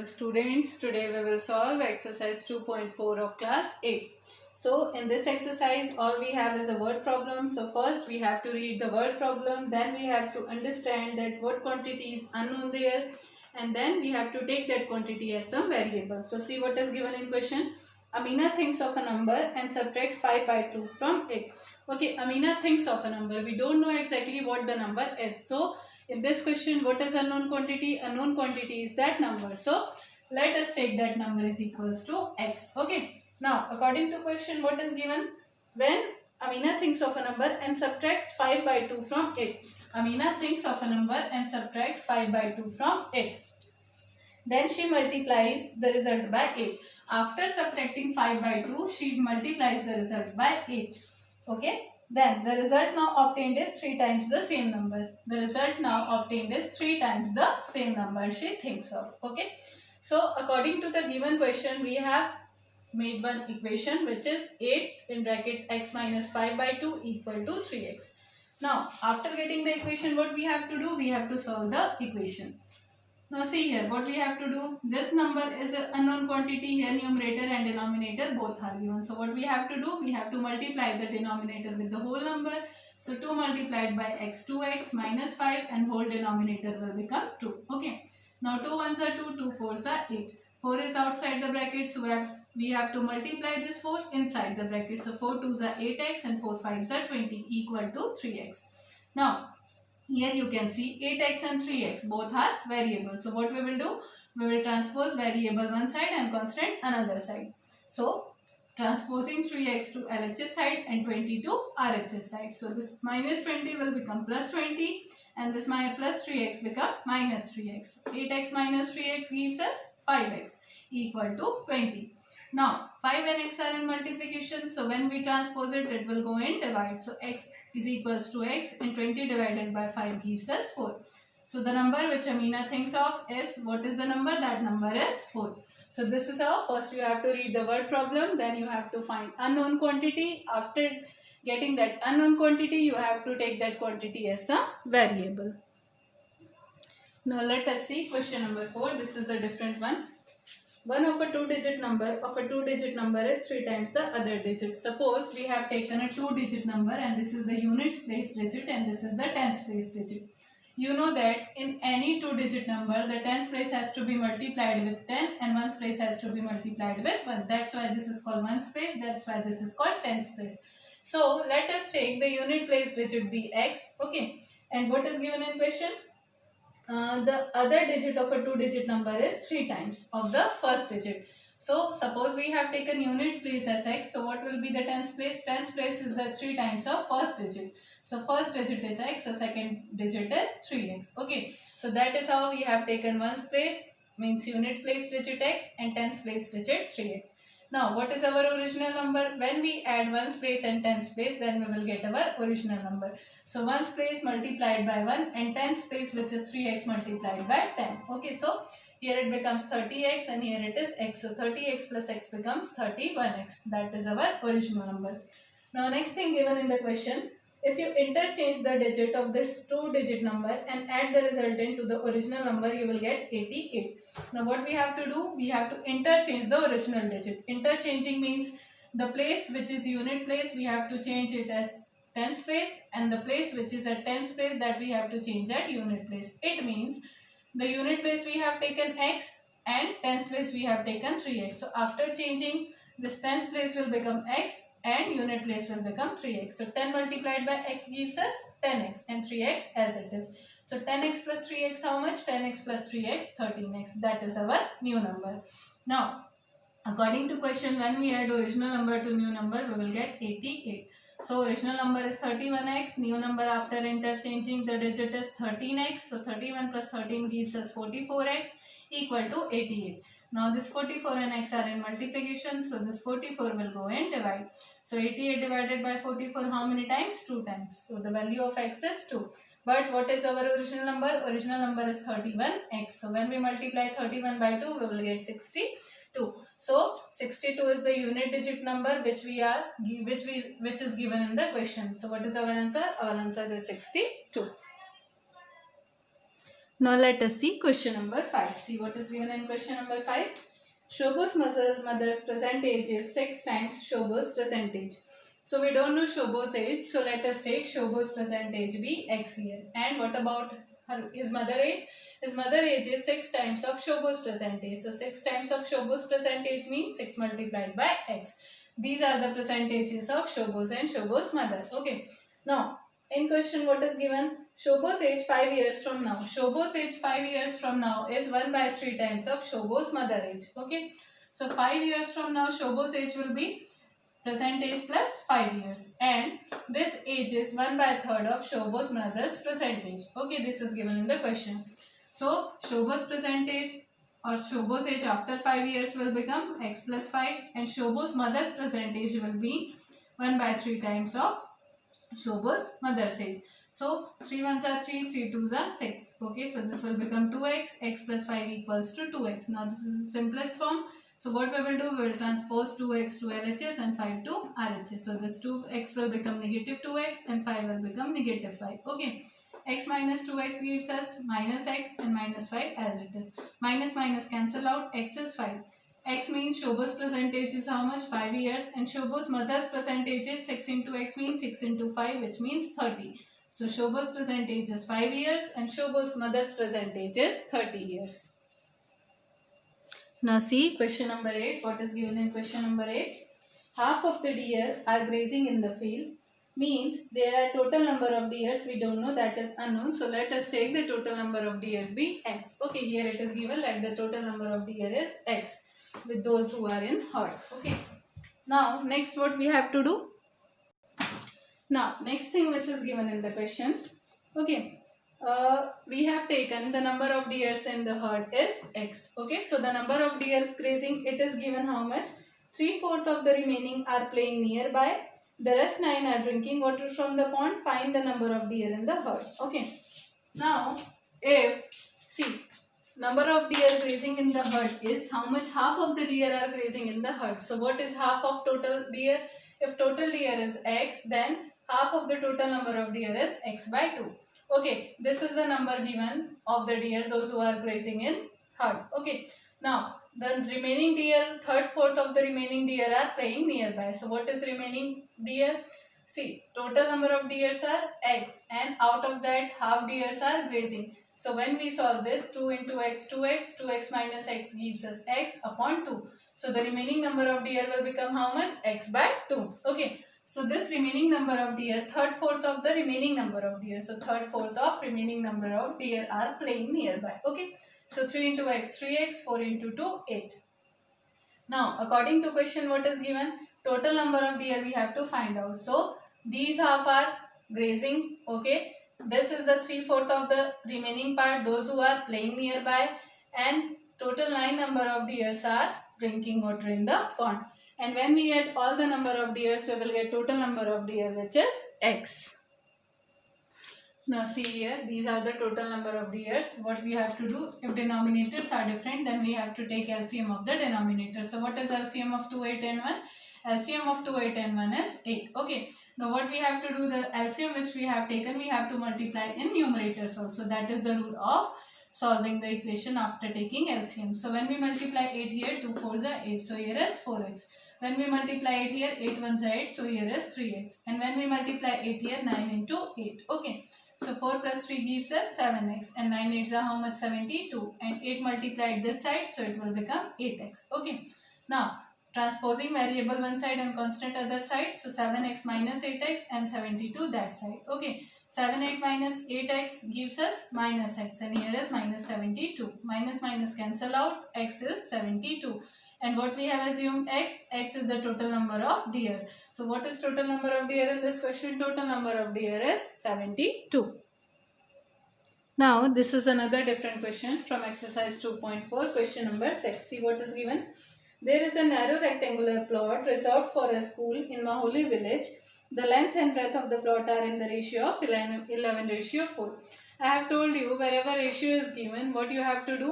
Hello students, today we will solve exercise 2.4 of class 8. So in this exercise all we have is a word problem. So first we have to read the word problem, then we have to understand that what quantity is unknown there, and then we have to take that quantity as some variable. So see what is given in question. Amina thinks of a number and subtract 5 by 2 from it. Okay, Amina thinks of a number. We don't know exactly what the number is. So in this question, what is unknown quantity? Unknown quantity is that number. So let us take that number is equals to x. Okay. Now according to question, what is given? When Amina thinks of a number and subtracts 5 by 2 from it. Amina thinks of a number and subtract 5 by 2 from it. Then she multiplies the result by 8. After subtracting 5 by 2, she multiplies the result by 8. Okay. Then the result now obtained is 3 times the same number. The result now obtained is 3 times the same number she thinks of. Okay. So according to the given question, we have made one equation which is 8 in bracket x minus 5 by 2 equal to 3x. Now after getting the equation, what we have to do? We have to solve the equation. Now see here what we have to do. This number is an unknown quantity. Here numerator and denominator both are given. So what we have to do? We have to multiply the denominator with the whole number. So 2 multiplied by x, 2x minus 5, and whole denominator will become 2. Okay. Now 2 ones are 2, 2 fours are 8. 4 is outside the bracket, so we have to multiply this 4 inside the bracket. So 4 2s are 8x and 4 5s are 20 equal to 3x. Now here you can see 8x and 3x both are variables. So what we will do? We will transpose variable one side and constant another side. So transposing 3x to LHS side and 20 to RHS side. So this minus 20 will become plus 20 and this plus 3x become minus 3x. 8x minus 3x gives us 5x equal to 20. Now 5 and x are in multiplication, so when we transpose it, it will go in divide. So x is equals to x and 20 divided by 5 gives us 4. So the number which Amina thinks of is, what is the number? That number is 4. So this is how first you have to read the word problem, then you have to find unknown quantity. After getting that unknown quantity, you have to take that quantity as a variable. Now let us see question number 4. This is a different one. One of a two-digit number is 3 times the other digit. Suppose we have taken a 2-digit number and this is the units place digit and this is the tens place digit. You know that in any 2-digit number, the tens place has to be multiplied with 10 and ones place has to be multiplied with 1. That's why this is called ones place. That's why this is called tens place. So let us take the unit place digit be x. Okay. And what is given in question? The other digit of a 2-digit number is 3 times of the first digit. So suppose we have taken units place as x. So what will be the tens place? Tens place is the 3 times of first digit. So first digit is x. So second digit is 3x. Okay. So that is how we have taken ones place, means unit place digit x, and tens place digit 3x. Now what is our original number? When we add ones place and tens place, then we will get our original number. So ones place multiplied by 1 and tens place, which is 3x multiplied by 10. Okay, so here it becomes 30x and here it is x. So 30x plus x becomes 31x. That is our original number. Now next thing given in the question, if you interchange the digit of this 2-digit number and add the resultant to the original number, you will get 88. Now what we have to do? We have to interchange the original digit. Interchanging means the place which is unit place, we have to change it as tens place, and the place which is at tens place, that we have to change at unit place. It means the unit place we have taken x and tens place we have taken 3x. So after changing, this tens place will become x and unit place will become 3x. So 10 multiplied by x gives us 10x and 3x as it is. So 10x plus 3x how much? 10x plus 3x 13x. That is our new number. Now according to question, when we add original number to new number, we will get 88. So original number is 31x, new number after interchanging the digit is 13x. So 31 plus 13 gives us 44x equal to 88. Now this 44 and x are in multiplication, so this 44 will go in divide. So 88 divided by 44 how many times? 2 times. So the value of x is 2. But what is our original number? Original number is 31x. So when we multiply 31 by 2, we will get 62. So 62 is the unit digit number which is given in the question. So what is our answer? Our answer is 62. Now let us see question number 5. See what is given in question number 5. Shobha's mother's present age is 6 times Shobha's present age. So we don't know Shobha's age. So let us take Shobha's present age be x here. And what about his mother age? His mother age is 6 times of Shobha's present age. So 6 times of Shobha's present age means 6 multiplied by x. These are the percentages of Shobha's and Shobha's mother. Okay. Now in question what is given? Shobha's age 5 years from now. Shobha's age 5 years from now is 1 by 3 times of Shobha's mother age. Okay. So 5 years from now Shobha's age will be present age plus 5 years. And this age is 1 by 3rd of Shobha's mother's present age. Okay. This is given in the question. So Shobha's present age or Shobha's age after 5 years will become x plus 5. And Shobha's mother's present age will be 1 by 3 times of Shobha's mother's age. So 3 ones are 3, 3 twos are 6. Okay, so this will become 2x, x plus 5 equals to 2x. Now this is the simplest form. So what we will do, we will transpose 2x to LHS and 5 to RHS. So this 2x will become negative 2x and 5 will become negative 5. Okay, x minus 2x gives us minus x and minus 5 as it is. Minus minus cancel out, x is 5. X means Shobha's present age is how much? 5 years. And Shobha's mother's present age is 6 into x means 6 into 5 which means 30. So Shobha's present age is 5 years and Shobha's mother's present age is 30 years. Now see question number 8. What is given in question number 8? Half of the deer are grazing in the field. Means there are total number of deers we don't know, that is unknown. So let us take the total number of deers be x. Okay, here it is given that the total number of deer is x with those who are in herd. Okay. Now next what we have to do? Now next thing which is given in the question. Okay. We have taken the number of deers in the herd is x. Okay. So the number of deers grazing, it is given how much? 3/4 of the remaining are playing nearby. The rest 9 are drinking water from the pond. Find the number of deer in the herd. Okay. Now if, see, number of deer grazing in the herd is how much? Half of the deer are grazing in the herd. So what is half of total deer? If total deer is x, then half of the total number of deer is x by 2. Okay, this is the number given of the deer, those who are grazing in herd. Okay, now the remaining deer, 3/4 of the remaining deer are playing nearby. So what is remaining deer? See, total number of deers are x and out of that half deers are grazing. So when we solve this, 2 into x, 2x, 2x minus x gives us x upon 2. So the remaining number of deer will become how much? X by 2. Okay. So this remaining number of deer, 3/4 of the remaining number of deer. So 3/4 of remaining number of deer are playing nearby. Okay. So 3 into x, 3x, 4 into 2, 8. Now according to question what is given? Total number of deer we have to find out. So these half are grazing. Okay. This is the 3/4 of the remaining part, those who are playing nearby, and total 9 number of deers are drinking water in the pond. And when we add all the number of deers, we will get total number of deer which is x. Now see here, these are the total number of deers. What we have to do, if denominators are different, then we have to take LCM of the denominator. So what is LCM of 2, 8 and 1? LCM of 2, 8 and 1 is 8. Okay. Now what we have to do, the LCM which we have taken, we have to multiply in numerators also. That is the rule of solving the equation after taking LCM. So when we multiply 8 here, 2 4s are 8. So here is 4x. When we multiply 8 here, 8 1s are 8. So here is 3x. And when we multiply 8 here, 9 into 8. Okay. So 4 plus 3 gives us 7x. And 9 8s are how much? 72. And 8 multiplied this side, so it will become 8x. Okay. Now transposing variable one side and constant other side. So 7x minus 8x and 72 that side. Okay. 7 8 minus 8x gives us minus x, and here is minus 72. Minus minus cancel out, x is 72. And what we have assumed x is the total number of deer. So what is total number of deer in this question? Total number of deer is 72. Now this is another different question from exercise 2.4, question number 6. See what is given. There is a narrow rectangular plot reserved for a school in Maholi village. The length and breadth of the plot are in the ratio of 11:4. I have told you, wherever ratio is given, what you have to do?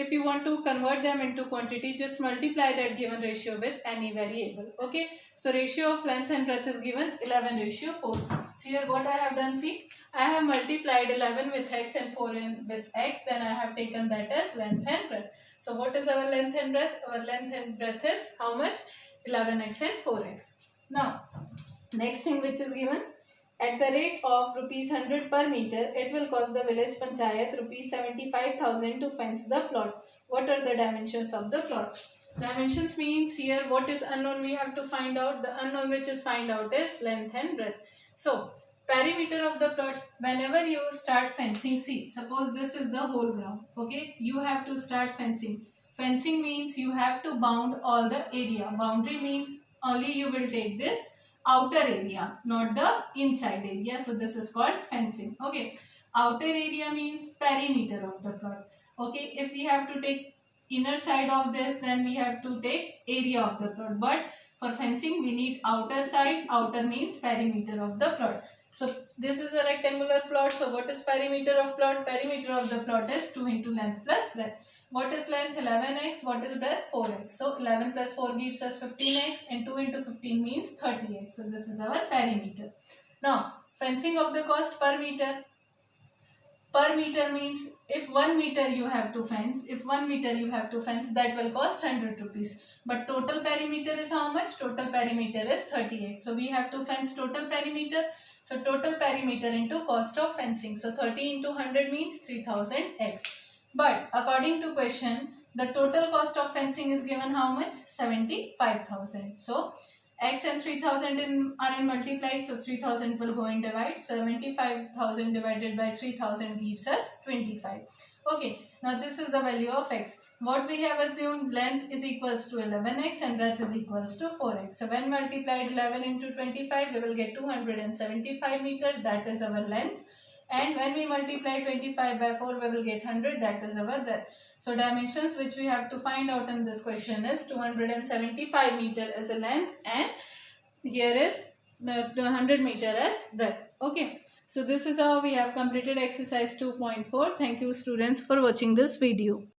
If you want to convert them into quantity, just multiply that given ratio with any variable. Okay, so ratio of length and breadth is given 11:4. So here what I have done, see, I have multiplied 11 with x and 4 with x, then I have taken that as length and breadth. So what is our length and breadth? Our length and breadth is how much? 11x and 4x. Now, next thing which is given, at the rate of rupees 100 per meter, it will cost the village panchayat rupees 75,000 to fence the plot. What are the dimensions of the plot? Dimensions means here what is unknown we have to find out. The unknown which is find out is length and breadth. So, perimeter of the plot, whenever you start fencing, see, suppose this is the whole ground, okay, you have to start fencing. Fencing means you have to bound all the area. Boundary means only you will take this outer area, not the inside area. So this is called fencing. Okay, outer area means perimeter of the plot. Okay, if we have to take inner side of this, then we have to take area of the plot. But for fencing we need outer side. Outer means perimeter of the plot. So this is a rectangular plot. So what is perimeter of plot? Perimeter of the plot is 2 into length plus breadth. What is length? 11x. What is breadth? 4x. So 11 plus 4 gives us 15x, and 2 into 15 means 30x. So this is our perimeter. Now fencing of the cost per meter. Per meter means if 1 meter you have to fence, that will cost 100 rupees. But total perimeter is how much? Total perimeter is 30x. So we have to fence total perimeter. So total perimeter into cost of fencing. So 30 into 100 means 3000x. But according to question, the total cost of fencing is given how much? 75,000. So x and 3000 are in multiply, so 3000 will go in divide. So 75,000 divided by 3000 gives us 25. Okay, now this is the value of x. What we have assumed, length is equals to 11x and breadth is equals to 4x. So when multiplied 11 into 25, we will get 275 meter, that is our length. And when we multiply 25 by 4, we will get 100, that is our breadth. So dimensions which we have to find out in this question is 275 meter as a length, and here is the 100 meter as breadth. Okay. So this is how we have completed exercise 2.4. Thank you students for watching this video.